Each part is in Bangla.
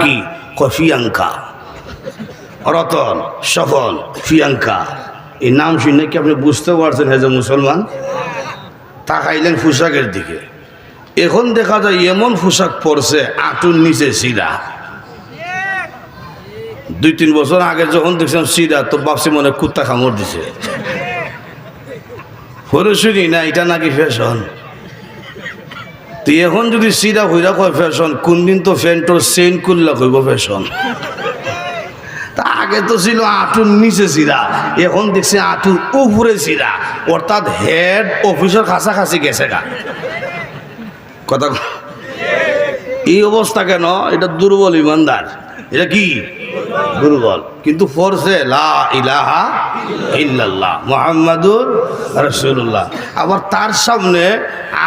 কি? ফিয়াঙ্কা। রতন, সফল, ফিয়াঙ্কা, এই নাম শুনে কি আপনি বুঝতে পারছেন হ্যাঁ যে মুসলমান? তাকাইলেন পোশাকের দিকে, এখন দেখা যায় এমন পোশাক পরছে আঁটুর নিচে সিরা। 2-3 বছর আগে যখন দেখছিলাম সিরা, তো ভাবছি মনে কুত্তা কামড় দিছে। হরে শুনি না এটা নাকি ফ্যাশন। তো এখন যদি সিরা হইরা কয় ফ্যাশন, কোন দিন তো ফ্যান্টর চেইন করলা কইব ফ্যাশন। তা আগে তো ছিল আঁটুর নিচে সিরা, এখন দেখছি আঁটুর উপরে সিরা, অর্থাৎ হেড অফিসের কাছাকাছি গেছে গা কথা। এই অবস্থা কেন? এটা দুর্বল ইমানদার। এটা কি? দুর্বল। কিন্তু ফরছে লা ইলাহা ইল্লাল্লাহ মুহাম্মাদুর রাসূলুল্লাহ। আবার তার সামনে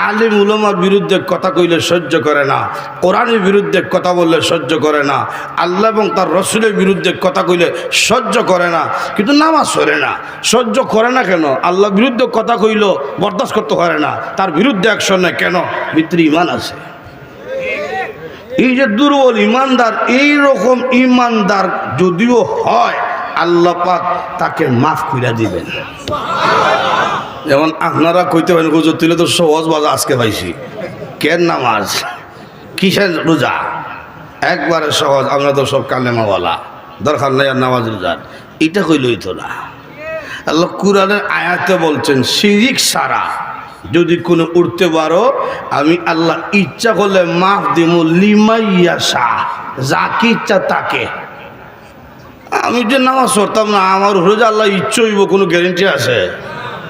আলিম উলামার বিরুদ্ধে কথা কইলে সহ্য করে না, কোরআনের বিরুদ্ধে কথা বললে সহ্য করে না, আল্লাহ এবং তার রসুলের বিরুদ্ধে কথা কইলে সহ্য করে না, কিন্তু নামাজ পড়ে না। সহ্য করে না কেন? আল্লাহর বিরুদ্ধে কথা কইল বরদাস্ত করতে পারে না, তার বিরুদ্ধে অ্যাকশন নেয় কেন? ভিতরে ঈমান আছে। এই যে দুর্বল ইমানদার, এই রকম ইমানদার যদিও হয়, আল্লাহ পাক তাকে মাফ করে দিবেন। যেমন আপনারা কইতে পারেন হুজুর তুলে তো সহজ বাজা আজকে পাইছি, কেন নামাজ কিসের রোজা, একবারে সহজ, আমরা তো সব কালেমাওয়ালা, দরকার নাই আর নামাজ রোজার। এটা কইলই তো না। আল্লাহ কুরআনের আয়াতে বলছেন শিরিক ছাড়া যদি কোনো উঠতে পারো, আমি আল্লাহ ইচ্ছা করলে মাফ দিব লিমাইয়াশা, যাকে ইচ্ছা তাকে। আমি যে নামাজ পড়তাম না, আমার রোজা আল্লাহ ইচ্ছা হইব, কোনো গ্যারেন্টি আছে?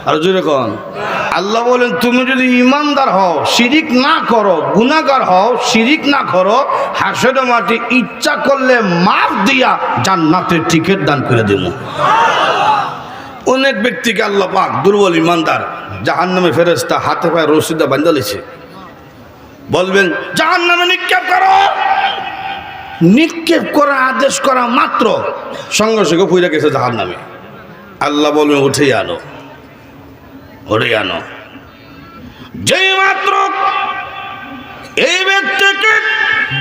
আর জোরে কোন আল্লাহ বলেন তুমি যদি ইমানদার হও, শিরিক না করো, গুনাহগার হও, শিরিক না করো, হাসরের মাঠে ইচ্ছা করলে মাফ দিয়া জান্নাতের টিকিট দান করে দেব। অনেক ব্যক্তিকে আল্লাহ পাক দুর্বল ইমানদার জাহান্নামে ফেরেশতা হাতে পায়ে রশিদা বাঁধা দিয়েছে, বলবেন জাহান্নামে নিক্ষেপ করো। নিক্ষেপ করা আদেশ করা মাত্র সঙ্গে সঙ্গে পইরা গেছে জাহান্নামে। আল্লাহ বলবেন উঠে আনো, উঠে আনো। যেই মাত্র এই ব্যক্তিকে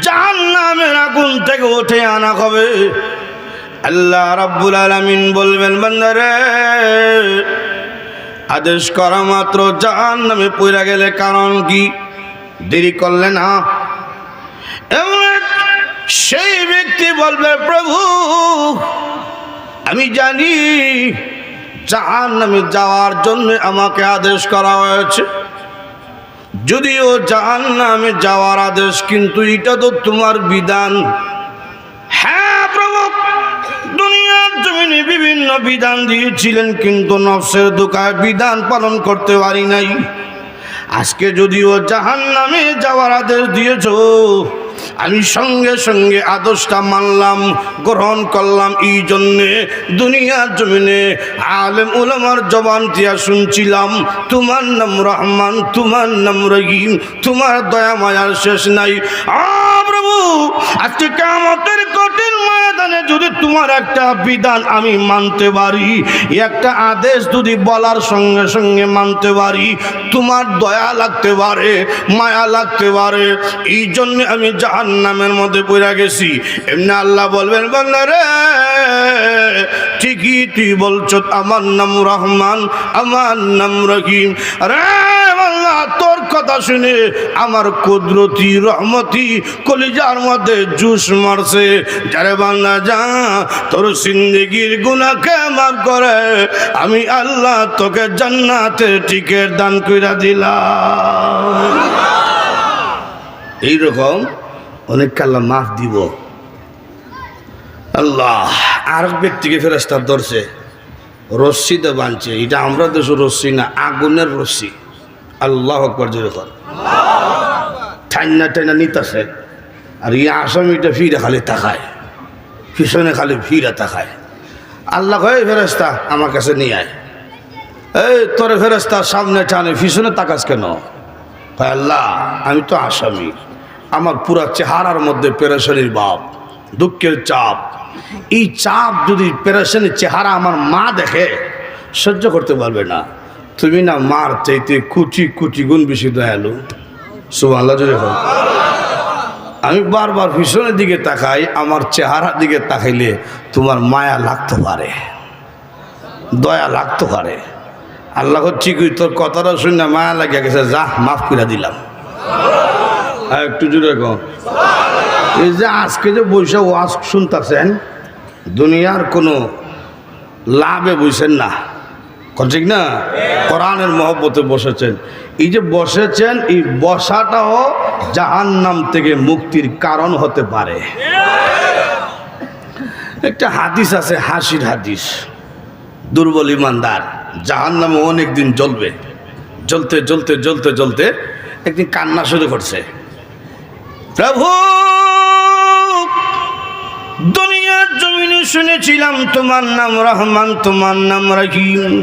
জাহান্নামের আগুন থেকে উঠে আনা হবে, আল্লাহ রাব্বুল আলামিন বলবেন বান্দারে, আদেশ করা মাত্র জাহান্নামে পড়ে গেলে কারণ কি? দেরি করলে না। সেই ব্যক্তি বলবে প্রভু আমি জানি জাহান্নামে যাওয়ার জন্য আমাকে আদেশ করা হয়েছে, যদিও জাহান্নামে যাওয়ার আদেশ, কিন্তু এটা তো তোমার বিধান। হ্যাঁ প্রভু, দুনিয়ার জমিনে বিভিন্ন বিধান দিয়েছিলেন, কিন্তু নফসের দোকায় বিধান পালন করতে পারি নাই। আজকে যদিও জাহান্নামে যাওয়ার আদেশ দিয়েছো, আমি সঙ্গে সঙ্গে আদেশটা মানলাম, গ্রহণ করলাম। এই জন্যে দুনিয়ার জমিনে আলেম উলামার জবান দিয়া শুনছিলাম তোমার নাম রহমান, তোমার নাম রহিম, তোমার দয়া মায়ার শেষ নাই। প্রভু আজকে কিয়ামতের কঠিন ময়দানে যদি তোমার একটা বিধান আমি মানতে পারি, একটা আদেশ যদি বলার সঙ্গে সঙ্গে মানতে পারি, তোমার দয়া লাগতে পারে, মায়া লাগতে পারে, এই জন্য আমি জাহান্নামের মধ্যে পড়ে গেছি। এমনি আল্লাহ বলবেন বান্দা রে, ঠিকই তুই বলছ, আমার নাম রহমান, আমার নাম রহিম। রে আল্লাহ, তোর কথা শুনে আমার কুদরতি রহমতি কলিজার মধ্যে জুস মারছে। যারে বান্দা যা, তোর জিন্দেগির গুনাহকে মাফ করে আমি আল্লাহ তোকে জান্নাতের টিকিট দান কইরা দিলাম। এইরকম অনেক আল্লাহ মাফ দিব। আল্লাহ আর ব্যক্তিকে ফেরেশতা ধরছে, রশ্মিতে বাঁধছে। এটা আমরা দেশ রশ্মি না, আগুনের রশ্মি। আল্লাহু আকবার জোরে কর। ঠান্না ঠান্না নিতেছে, আর এই আসামিটা ফিরে খালি তাকায়, পিছনে খালি ফিরে তাকায়। আল্লাহ কয় ফেরেশতা আমার কাছে নিয়ে আয়। এই তোরে ফেরেশতা সামনে টানে, পিছনে তাকাস কেন? আল্লাহ আমি তো আসামি, আমার পুরা চেহারার মধ্যে পেরেশানির ভাব, দুঃখের চাপ। এই চাপ যদি পেরেশানির চেহারা আমার মা দেখে সহ্য করতে পারবে না। তুমি না মার চাইতে কোটি কোটি গুণ বেশি দয়ালু। সুবহানাল্লাহ জোরে বল। আমি বারবার পিছনের দিকে তাকাই, আমার চেহারার দিকে তাকাইলে তোমার মায়া লাগতে পারে, দয়া লাগতে পারে। আল্লাহ ঠিকই তোর কথাটা শুনে মায়া লাগিয়া গেছে, যা মাফ করে দিলাম। একটু জুড়ে কম। এই যে আজকে যে বৈশা ওয়াজ শুনতেছেন, দুনিয়ার কোনো লাভে বইছেন না, ঠিক না? কোরআনের মহব্বতে বসেছেন। এই যে বসেছেন, এই বসাটাও জাহান্নাম থেকে মুক্তির কারণ হতে পারে। একটা হাদিস আছে, হাসির হাদিস। দুর্বল ইমানদার জাহান্নামে অনেক দিন জ্বলবে। জ্বলতে জ্বলতে জ্বলতে জ্বলতে একদিন কান্না শুরু করছে, প্রভু দুনিয়ার জমিনে শুনেছিলাম তোমার নাম রহমান, তোমার নাম রহিম,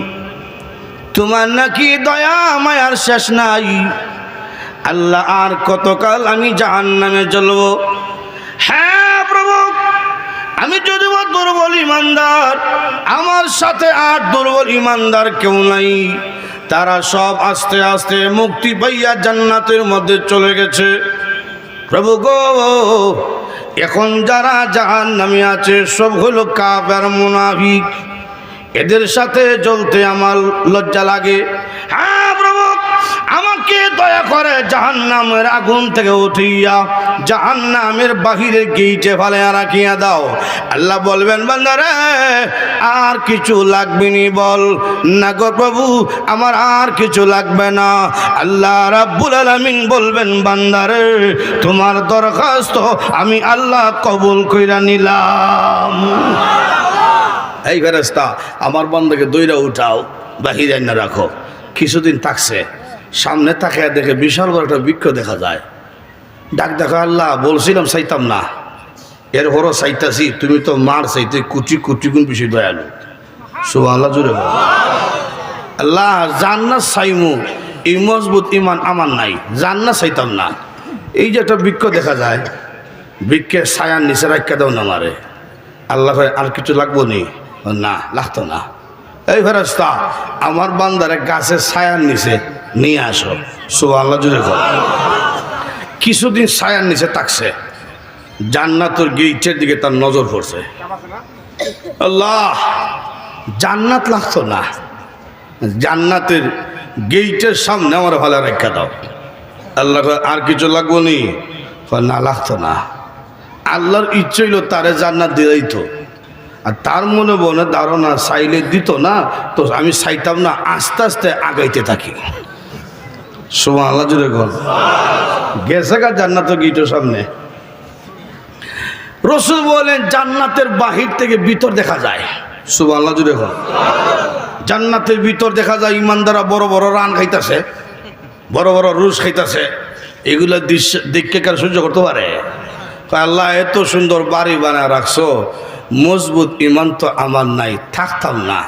তোমার নাকি দয়া মায়ার শেষ নাই। আল্লাহ আর কতকাল আমি জাহান্নামে জ্বলব? হ্যাঁ প্রভু, আমি যদিও দুর্বল ইমানদার, আমার সাথে আর দুর্বল ইমানদার কেউ নাই। তারা সব আস্তে আস্তে মুক্তি পাইয়া জান্নাতের মধ্যে চলে গেছে। প্রভু গো, এখন যারা জাহান্নামে আছে সব হলো কাফের মুনাফিক, এদের সাথে জ্বলতে আমার লজ্জা লাগে। হ্যাঁ প্রভু, আমাকে দয়া করে জাহান্নামের আগুন থেকে উঠিয়া জাহান্নামের বাহিরে গেইটে ফেলে রাখিয়া দাও। আল্লাহ বলবেন, বান্দারে আর কিছু লাগবে নি? বল না গো প্রভু, আমার আর কিছু লাগবে না। আল্লাহ রাব্বুল আলামিন বলবেন, বান্দারে তোমার দরখাস্ত আমি আল্লাহ কবুল কইরা নিলাম। এই ফেরেশতা, আমার বান্দাকে দইরা উঠাও, বাহিরে না রাখো। কিছুদিন থাকছে, সামনে তাকিয়ে দেখে বিশাল বড় একটা বৃক্ষ দেখা যায়। ডাক দেখো, আল্লাহ বলছিলাম চাইতাম না, এর হরো চাইতাছি, তুমি তো মার চাইতে কুচি কুচি গুণ বেশি দয়ালু। সুবহানাল্লাহ জুড়ে বল। আল্লাহ জান্নাত চাইমু, এই মজবুত ইমান আমার নাই, জান্নাত চাইতাম না। এই যে একটা বৃক্ষ দেখা যায়, বৃক্ষের ছায়ার নিচে রাখা দাও না মারে। আল্লাহ কয়, আর কিছু লাগবো নি? না, লাগতো না। এই ফেরেশতা, আমার বান্দারে গাছের ছায়ার নিচে নিয়ে আসো। সুবহানাল্লাহ জুড়ে বল। কিছুদিন ছায়ার নিচে থাকছে, জান্নাতের গেইটের দিকে তার নজর পড়ছে। আল্লাহ, জান্নাত লাগতো না, জান্নাতের গেইটের সামনে আমার ভালো রেখা দাও। আল্লাহ আর কিছু লাগবো নি? না, লাগতো না। আল্লাহর ইচ্ছে হইল তারে জান্নাত দিলেই তো, আর তার মনে মনে ধারণা চাইলে দিত না, তো আমি চাইতাম না, আস্তে আস্তে আগাইতে থাকি। সুবহানাল্লাহ জুড়ে বল। গেছে গা জান্নাতের গেইটের সামনে। রাসূল বলেন, জান্নাতের বাহির থেকে ভিতর দেখা যায়। সুবহানাল্লাহ জুড়ে বল। জান্নাতের ভিতর দেখা যায় ইমানদাররা বড় বড় রান খাইতেছে, বড় বড় রুশ খাইতেছে। এগুলো দৃশ্য দেখে কার সহ্য করতে পারে? আল্লাহ এত সুন্দর বাড়ি বানায় রাখছো, মজবুত ইমান তো আমার নাই, থাকতাম না।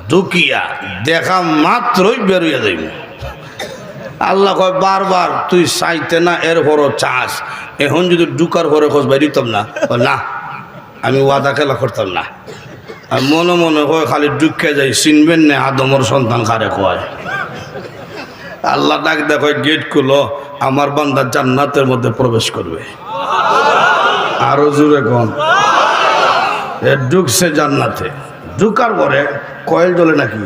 ঢুকিয়া দেখা মাত্রই বেরোয়া যাইব। আল্লাহ কয়, বারবার তুই চাইতে না, এর বড় চাস, এখন যদি ঢুকার পরে খোঁজ বাইরিতাম না, না আমি ওয়াদা খেলা করতাম না। আর মনে মনে হয় খালি ঢুকে যাই, চিনবেন না আদমর সন্তান কারে কয়। আল্লাহ ডাক দেখো, গেট খুলো, আমার বান্দা জান্নাতের মধ্যে প্রবেশ করবে। আরো জোরে কোন ঢুকছে জান্নাতে। ঢুকার পরে কয়েল জ্বলে নাকি?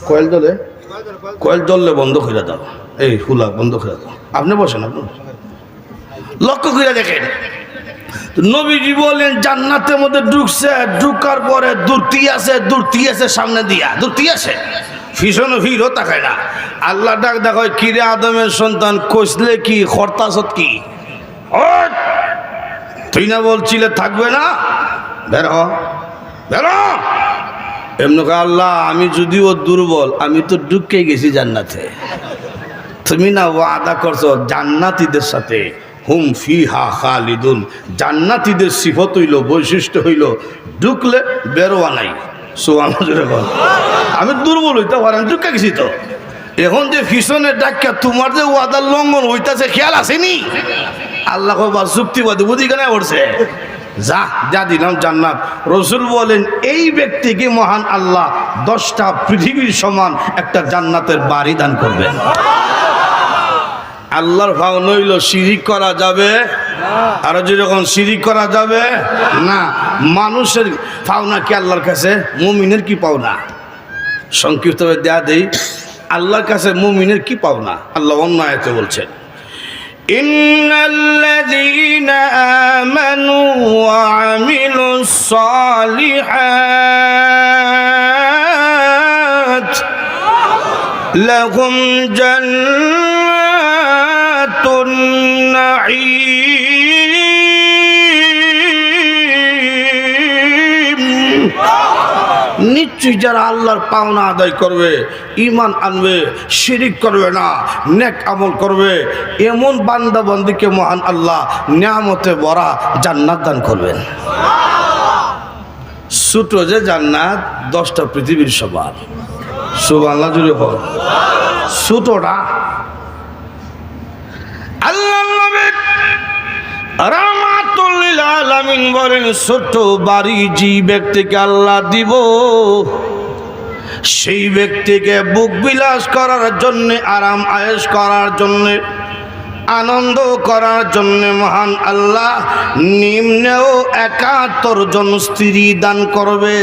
কয়েল জ্বলে? কয়েল জ্বললে বন্ধ করে দাও, এই ফুলা বন্ধ করে দাও। আপনি বসেন, আপনি লক্ষ্য করে দেখেন। নবীজি বলেন, জান্নাতের মধ্যে ঢুকছে, ঢুকার পরে দূরতি আছে সামনে দিয়া, দূরতি আছে, ভীষণ ভিড়ও তাকায় না। আল্লাহ ডাক দেখো, কিরে আদমের সন্তান, কইসলে কি খরতাসত কি? তুই না বলছিলে থাকবে না? বের হ, বের হ। এমন আল্লাহ, আমি যদিও দুর্বল, আমি তো ঢুকে গেছি জান্নাতে। তুমি না ওয়াদা করছো জান্নাতীদের সাথে, হুম ফিহা খালিদুন, জান্নাতীদের সিফত হইল, বৈশিষ্ট্য হইল ঢুকলে বেরোয়া নাই। সুবহানাল্লাহ। আমি দুর্বল হইতে পারি, আমি ঢুকে গেছি তো। এখন যে পিছনে ডাক্কা তোমার যে ওয়াদার লঙ্ঘন হইতাছে, খেয়াল আসেনি? আল্লাহ যুক্তিবাদী বুদ্ধি কেন পড়ছে? যা যা দিলাম জান্নাত। রাসূল বলেন, এই ব্যক্তিকে মহান আল্লাহ 10টা পৃথিবীর সমান একটা জান্নাতের বাড়ি দান করবেন। আল্লাহর পাওনা হইল শিরিক করা যাবে আর যেরকম শিরিক করা যাবে না। মানুষের পাওনা কি আল্লাহর কাছে? মুমিনের কি পাওনা? সংক্ষিপ্তভাবে দেয়া দেই, আল্লাহর কাছে মুমিনের কি পাওনা? আল্লাহ অন্য আয়াতে বলছেন, ইন্নাল্লাযীনা আমানু ওয়া আমিলুস সালিহাত লাহুম জান্নাতুন নাঈম। নিশ্চয়ই যারা আল্লাহর পাওনা আদায় করবে, ঈমান আনবে, শিরিক করবে না, নেক আমল করবে, এমন বান্দা বান্দীকে মহান আল্লাহ নিয়ামতে ভরা জান্নাত দান করবেন। ছোট যে জান্নাত 10টা পৃথিবীর সমান। সুবহানাল্লাহ জুড়ে বল। ছোটটা আল্লাহ নবী রাহমাতুল লিল আলামিন বলেন, ছোট বাড়ি যে ব্যক্তিকে আল্লাহ দিব, সেই ব্যক্তিকে বুক বিলাস করার জন্য, আরাম আয়েশ করার জন্য, আনন্দ করার জন্য মহান আল্লাহ নিম্নেও 71 জন স্ত্রী দান করবে।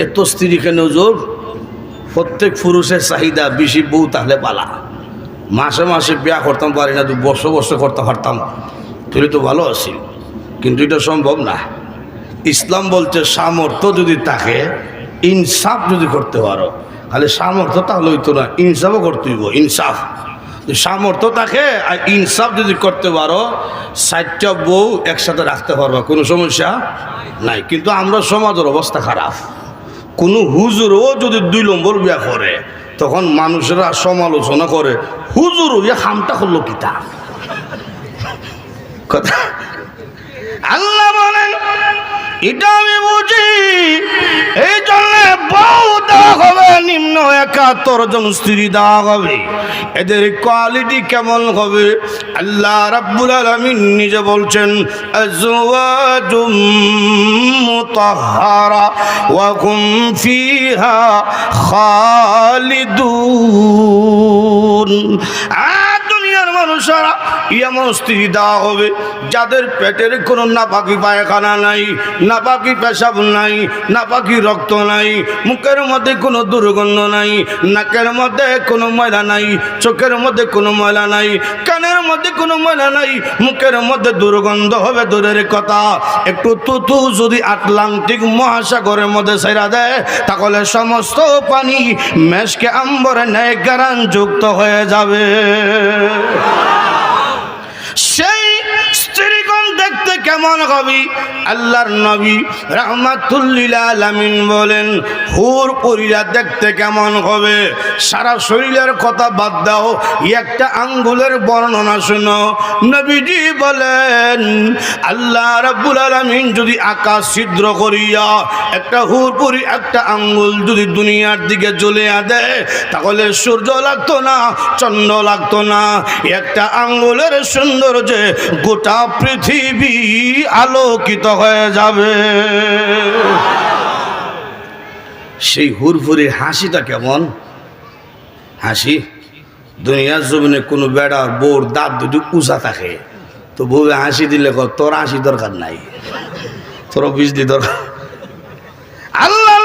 এত স্ত্রী কেন হুজুর? প্রত্যেক পুরুষের চাহিদা বেশি বউ তাহলে পালা। মাসে মাসে বিয়া করতাম পারি না, বছর বছর করতে পারতাম, তুই তো ভালো আছি, কিন্তু এটা সম্ভব না। ইসলাম বলছে সামর্থ্য যদি থাকে, ইনসাফ যদি করতে পারো, তাহলে সামর্থ্য তাহলে হইতো না, ইনসাফও করতে হইব। ইনসাফ সামর্থ্য থাকে আর ইনসাফ যদি করতে পারো, 60টা বউ একসাথে রাখতে পারবা, কোনো সমস্যা নাই। কিন্তু আমরা সমাজের অবস্থা খারাপ। কোনো হুজুরও যদি 2 নম্বর বিয়া করে, তখন মানুষেরা সমালোচনা করে, হুজুর ইয়া হামটা করলো কিতা কথা। আল্লাহ বলেন, এটা আমি বুঝি, এই জন্য বউ দেওয়া হবে, নিম্ন 71 জন স্ত্রী দেওয়া হবে। এদের কোয়ালিটি কেমন হবে? আল্লাহ রাব্বুল আলামিন নিজে বলছেন, আজওয়াজুম মুতাহহারা ওয়া হুম ফিহা খালিদুন। দুনিয়ার মানুষেরা এমন স্ত্রী দেওয়া হবে যাদের পেটের কোনো নাপাকি পায়খানা নাই, নাপাকি পেশাব নাই, নাপাকি রক্ত নাই, মুখের মধ্যে কোনো দুর্গন্ধ নাই, নাকের মধ্যে কোনো ময়লা নাই, চোখের মধ্যে কোনো ময়লা নাই, কানের মধ্যে কোনো ময়লা নাই, মুখের মধ্যে দুর্গন্ধ হবে দূরের কথা, একটু তুতু যদি আটলান্টিক মহাসাগরের মধ্যে ছেড়ে দেয়, তাহলে সমস্ত পানি মেশকে আম্বরে ন্যায় গারান যুক্ত হয়ে যাবে। সেই স্ত্রীগণ দেখতে কেমন হবে? আল্লাহর নবী রাহমাতুল লিল আলামিন বলেন, হুর পরীরা দেখতে কেমন হবে? সারা শরীরের কথা বাদ দাও, একটা আঙ্গুলের বর্ণনা শুনো। নবীজি বলেন, আল্লাহ রাব্বুল আলামিন যদি আকাশ ছিদ্র করিয়া একটা হুর পরী একটা আঙ্গুল যদি দুনিয়ার দিকে জ্বলিয়ে দেয়, তাহলে সূর্য লাগতো না, চন্দ্র লাগতো না, একটা আঙ্গুলের সৌন্দর্যে গোটা পৃথিবী আলোকিত হয়ে যাবে। সেই হুরফুরির হাসিটা কেমন হাসি? দুনিয়ার জমিনে কোনো বেড়ার বোর দাঁত দুটো উঁচা থাকে, তো বউ হাসি দিলে তোর হাসি দরকার নাই, তোর বিজলি দরকার। আল্লাহ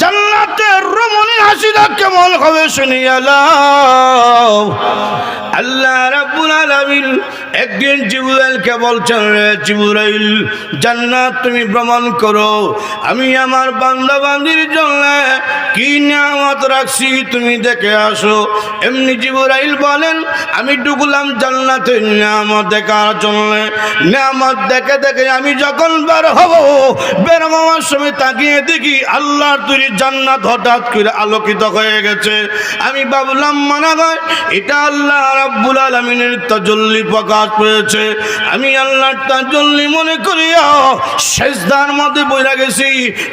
জান্নাতের রমণী হাসিটা কেমন হবে শুনিয়া লাও। আল্লাহ রাব্বুল আলামিন একদিন জিবরাইলকে বলছেন, রে জিবরাইল, জান্নাত তুমি ভ্রমণ করো, আমি আমার বান্দা বান্দির জন্য কি নিয়ামত রাখছি তুমি দেখে আসো। এমনি জিবরাইল বলেন, আমি ঢুকলাম জান্নাতের নিয়ামত দেখার জন্য। নিয়ামত দেখে দেখে আমি যখন বের হব, বের হওয়ার সময় তাকিয়ে দেখি আল্লাহর তৈরি জান্নাত হঠাৎ করে আলোকিত হয়ে গেছে। আমি ভাবলাম মনে হয় এটা আল্লাহ রাব্বুল আলামিনের তাজাল্লি পাকা, আওয়াজ পেয়েছে, আমি আল্লাহর তাজাল্লি মনে করিয়া সেজদার মধ্যে বইরা গেছি।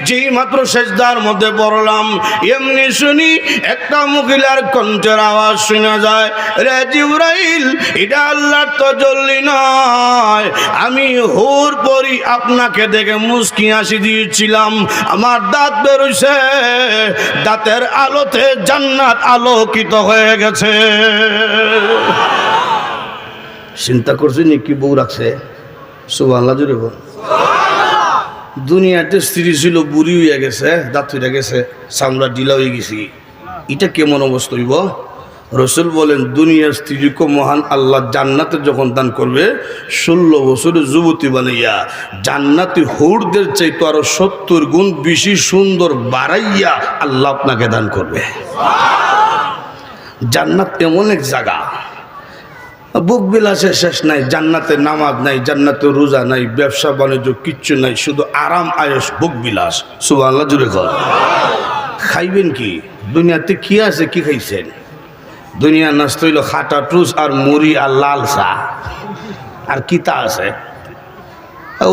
যেই মাত্র সেজদার মধ্যে পড়লাম, এমনি শুনি একটা মহিলার কণ্ঠের আওয়াজ শোনা যায়, রে জিবরাইল, এটা আল্লাহর তাজাল্লি নয়, আমি হুর পরি আপনাকে দেখে মুস্কি হাসি দিয়েছিলাম, আমার দাঁত বেরোইছে, দাঁতের আলোতে জান্নাত আলোকিত হয়ে গেছে। চিন্তা করছি নি কি বউ রাখছে? সুবহানাল্লাহ জোরে বল। দুনিয়াতে স্ত্রী ছিল, বুড়ি হয়ে গেছে, দাঁত হয়ে গেছে, চামড়া ঢিলা হয়ে গেছি, এটা কেমন অবস্থা হইব? রসুল বলেন, দুনিয়ার স্ত্রীকে মহান আল্লাহ জান্নাতে যখন দান করবে, 16 বছরের যুবতী বানাইয়া জান্নাতি হুরদের চাইতে আরো 70 গুণ বেশি সুন্দর বাড়াইয়া আল্লাহ আপনাকে দান করবে। জান্নাত এমন এক জায়গা, বুক বিলাসের শেষ নাই, জান্নাতে নামাজ নাই, জান্নাতে রোজা নাই, ব্যবসা বাণিজ্য কিচ্ছু নাই, শুধু আরাম আয়েশ বুক বিলাস। সুবহানাল্লাহ জুড়ে কর। খাইবেন কি? দুনিয়াতে কি আছে, কি খাইছেন? দুনিয়ার নাস্তা হইল খাটা টুস আর মুড়ি আর লাল চা, আর কিতা আছে?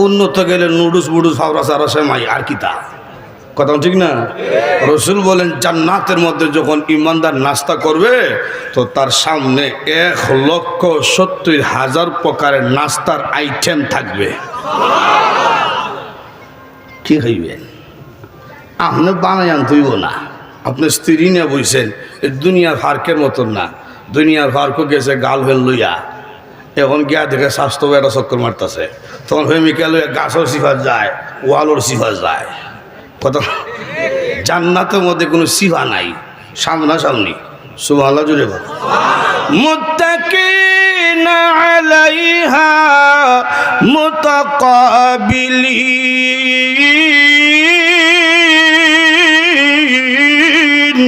উন্নত গেলে নুডুস বুডুস ফাওরা সারা সেমাই, আর কিতা? কথা ঠিক না? রসুল বলেন, জান্নাতের মধ্যে যখন ইমানদার নাস্তা করবে, তো তার সামনে 1,70,000 প্রকারের নাস্তার আইটেম থাকবে। কি খাইবেন? আপনি বানাই আনতেইব না, আপনি স্ত্রী নিয়ে বইছেন, এই দুনিয়ার ফার্কের মতন না। দুনিয়ার ফার্কও গেছে গার্লফ্রেন্ড লইয়া, এখন গিয়া দেখে স্বাস্থ্য একটা চক্কর মারতেছে, তখন প্রেমিকা লইয়া গাছও সিফাত যায়, ওয়ালর সিফাত যায়। কত জান্নাতের মধ্যে কোনো সিফা নাই, সামনাসামনি। সুবহানাল্লাহ জুড়ে বল। মুত্তাকিনা আলাইহা মুতাকাবিলিন।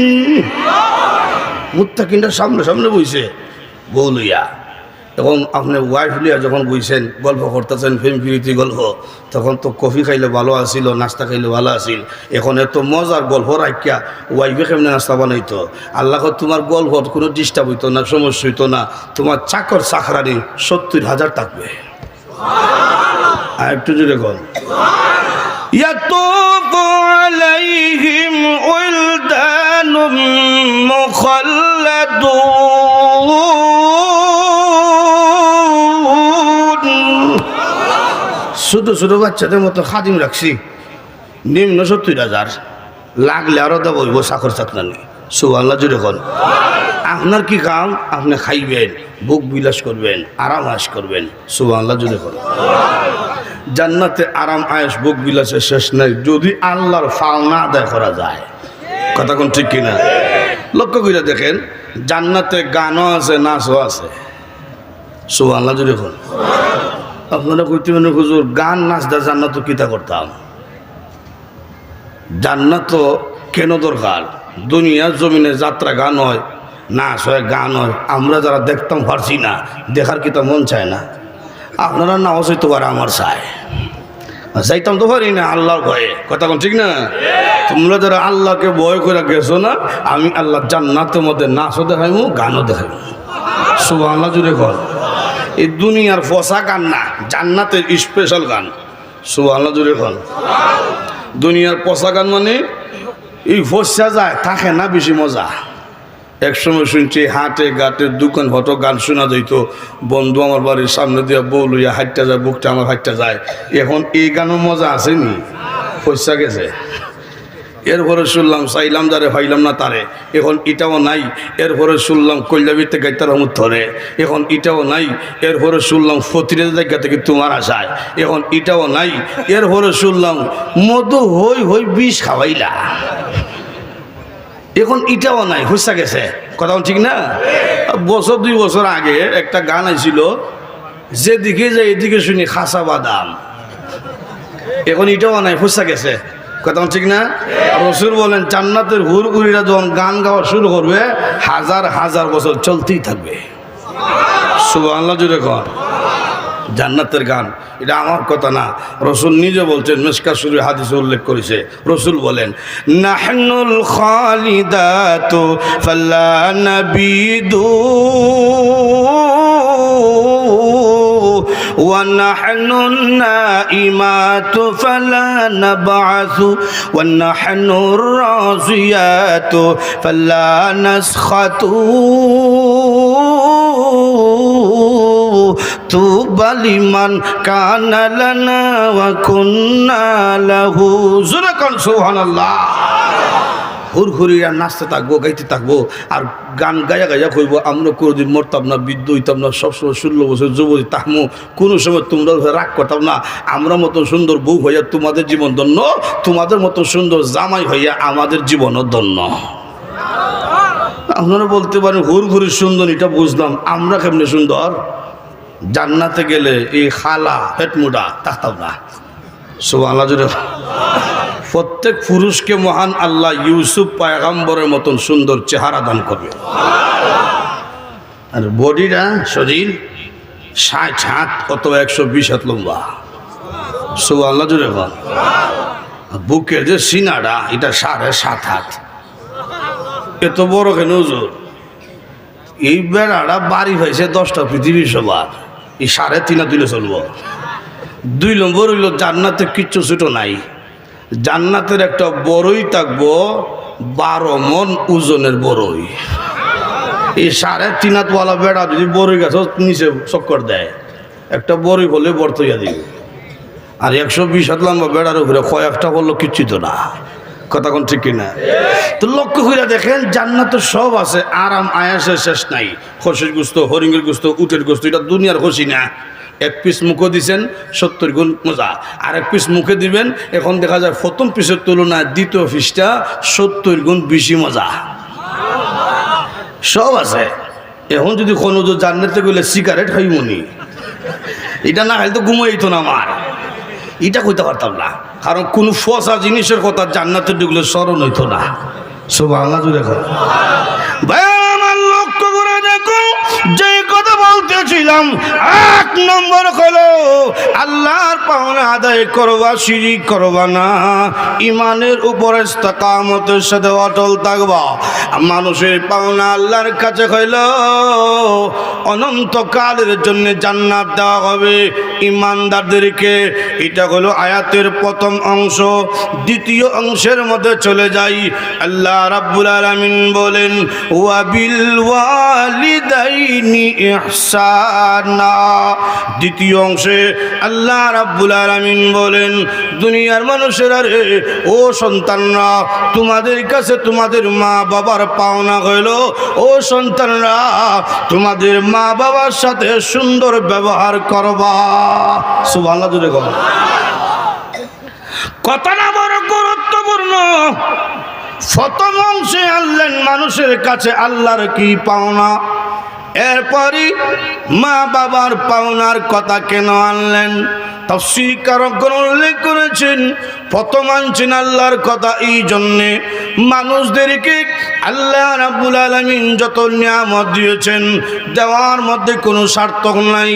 মুত্তাকিনরা সামনে সামনে বইছে বউ লইয়া। এখন আপনি ওয়াইফ লিয়া যখন বইছেন, গল্প করতেছেন, ফিল্ম ফিরিতি গল্প, তখন তো কফি খাইলে ভালো আসিল, নাস্তা খাইলে ভালো আসিল। এখন এত মজার গল্প রাখিয়া ওয়াইফে কেমনে নাস্তা বানাইতো? আল্লাহ তোমার গল্প কোনো ডিস্টার্ব হইতো না, সমস্যা হইতো না। তোমার চাকর চাকরানি 70,000 থাকবে। আর একটু জোরে গল। ইয়াতুফু আলাইহিম উলদানুম মুখাল্লাদুন। ছোট ছোট বাচ্চাদের মতো খাদিম রাখছি, নিম্ন 70,000, লাগলে আরো দেবো চাকর চাকরানি। সুবহানাল্লাহ জুড়ে কন। আপনার কি কাম? আপনি খাইবেন, বুক বিলাস করবেন, আরাম আয়েশ করবেন। সুবহানাল্লাহ জুড়ে কন। জান্নাতে আরাম আয়েশ বুক বিলাসের শেষ নাই, যদি আল্লাহর পাওনা আদায় করা যায়। কথা কোন ঠিক কিনা? লক্ষ্য করে দেখেন, জান্নাতে গানও আছে, নাচও আছে। সুবহানাল্লাহ জুড়ে কন। আপনারা কইতে মনে হুজুর, গান নাচ দা জান্নাত কিতা করতাম? জান্নাত কেন দরকার? দুনিয়ার জমিনে যাত্রা গান হয়, নাচ হয়, গান হয়, আমরা যারা দেখতাম পারছি না, দেখার কিতা মন চায় না? আপনারা নাও চাইতে পারে, আমার চায়, যাইতাম তো পারি না আল্লাহর ভয়ে। কথা কোন ঠিক না? তোমরা যারা আল্লাহকে ভয় করে গেছো না, আমি আল্লাহ জান্নাতের মধ্যে নাচও দেখাইমু, গানও দেখাইমু। সুবহানাল্লাহ জুড়ে কর। এই দুনিয়ার ফসা গান না, জান্নাতের স্পেশাল গান। সুবহানাল্লাহ জুড়ে কর। দুনিয়ার পচা গান মানে এই ফসা যায়, থাকে না বেশি মজা। একসময় শুনছি হাটে ঘাটে দোকান হতো গান শোনা যাইত, বন্ধু আমার বাড়ির সামনে দিয়ে বউ লইয়া হাঁটতে যায়, বুকটা আমার হাঁটতে যায়। এখন এই গানের মজা আসেনি, ফসা গেছে। এরপরে শুনলাম চাইলাম যারে ভাইলাম না তারে, এখন এটাও নাই। এরপরে শুনলাম কল্যাবীতে গাইতার হমুদ ধরে, এখন এটাও নাই। এরপরে শুনলাম ফতিরের জায়গা থেকে তোমার আশায়, এখন এটাও নাই। এরপরে শুনলাম মধু হই হই বিষ খাওয়াইলা, এখন এটাও নাই, হুসা গেছে। কথা ঠিক না? বছর 2 বছর আগে একটা গান আইছিল, যেদিকে যায় এদিকে শুনি খাসা বাদাম, এখন এটাও নাই, হুসা গেছে। কথা ঠিক না? রসুল বলেন, জান্নাতের হুরগুড়িরা যখন গান গাওয়া শুরু করবে, 1000 বছর চলতেই থাকবে। সুবহানাল্লাহ জুড়ে কর। জান্নাতের গান, এটা আমার কথা না, রসুল নিজে বলছেন, মিশকাত শরীফ হাদিসে উল্লেখ করেছে। রসুল বলেন, নাহনুল খালিদাতু ফালা নাবিদু ونحن النائمات فلا نبعث ونحن الراسيات فلا نسخط طوبى لمن كان لنا وكنا له سبحان الله হুরহুরিরা নাচতে থাকবো, গাইতে থাকবো, আর গান গাইয়া গাইয়া কইব আমরা কোনোদিন মরতাম না, বৃদ্ধ হইতাম না, সবসময় 16 বছর যুবতী তাহমো, কোনো সময় তোমরা রাগ করতাম না, আমরা মতো সুন্দর বউ হইয়া তোমাদের জীবন ধন্য, তোমাদের মতো সুন্দর জামাই হইয়া আমাদের জীবনও ধন্য। আপনারা বলতে পারেন হুরহুরির সুন্দর, এটা বুঝলাম, আমরা কেমনে সুন্দর? জান্নাতে গেলে এই খালা হেটমুডা থাকতাম না। সুবহানাল্লাহ জোরে। প্রত্যেক পুরুষকে মহান আল্লাহ ইউসুফ পয়গম্বরের মতন সুন্দর চেহারা দান করবে, আর বডিটা শরীর 60 হাত অথবা 120 হাত লম্বা। সুবহানাল্লাহ জোরে। বুকের যে সিনাটা এটা 7.5 হাত। এত বড় কেন হুজুর? এই বেড়াটা বাড়ি হয়েছে 10টা পৃথিবী সবার, এই 3.5 দিলে চলবো। 2 নম্বর হইল জান্নাতে কিচ্ছু ছোটো নাই। জান্নাতের একটা বড়ই থাকবো 12 মন ওজনের বড়ই। এই 3.5 হাতওয়ালা বেড়া যদি বড়ই গাছ নিচে চক্কর দেয়, একটা বড়ই হলে বর্তইয়া দিবে। আর 120 হাত লম্বা বেড়ার উপরে কয়েকটা বললো কিচ্ছু তো না। কথা কোন ঠিক কিনা? তো লক্ষ্য করে দেখেন জান্নাতের সব আছে, আরাম আয়াসের শেষ নাই। খসির গোস্ত, হরিণের গোস্ত, উটের গোস্ত, এটা দুনিয়ার খসি না। 1 পিস মুখে দিছেন 70 গুণ মজা, আর 1 পিস মুখে দিবেন, এখন দেখা যায় প্রথম পিসের তুলনায় দ্বিতীয় পিসটা 70 গুণ বেশি মজা। সব আছে। এখন যদি কোনো জান্নাতে গেলে সিগারেট খাইমনি, এটা না খাইলে তো ঘুমাইতো না আমার, এটা কইতে পারতাম না, কারণ কোন ফসা জিনিসের কথা জান্নাতে ঢুকলে স্মরণ হইতো না। সুবহানাল্লাহ জুড়ে ভাই আমার লক্ষ্য করে দেখো, যে কথা বলতেছিলাম 1 নম্বর হলো আল্লাহর পাওনা আদায় করবা, শিরিক করবা না, ইমানের উপরে ইস্তেকামতের সাথে অটল থাকবা। মানুষের পাওনা আল্লাহর কাছে হইল অনন্তকালের জন্য জান্নাত দেওয়া হবে ইমানদারদেরকে। এটা হলো আয়াতের প্রথম অংশ। দ্বিতীয় অংশের মধ্যে চলে যাই। আল্লাহ রাব্বুল আলামিন বলেন ওয়া বিল ওয়ালিদাইনি ইহসানা। দ্বিতীয় অংশে আল্লাহ রাব্বুল আলামিন বলেন দুনিয়ার মানুষেরা রে, ও সন্তানরা, তোমাদের কাছে তোমাদের মা বাবার পাওনা হইল, ও সন্তানরা তোমাদের মা বাবার সাথে সুন্দর ব্যবহার করবা। সুবহানাল্লাহ জোরে বলো। কথাটা বড় গুরুত্বপূর্ণ। প্রথম অংশে আনলেন মানুষের কাছে আল্লাহর কি পাওনা, এরপরই মা বাবার পাওনার কথা কেন আনলেন? তাফসীরকারগণ উল্লেখ করেছেন প্রথম আনছেন আল্লাহর কথা এই জন্যে মানুষদেরকে আল্লাহ রাব্বুল আলামিন যত নিয়ামত দিয়েছেন দেওয়ার মধ্যে কোনো স্বার্থ নাই।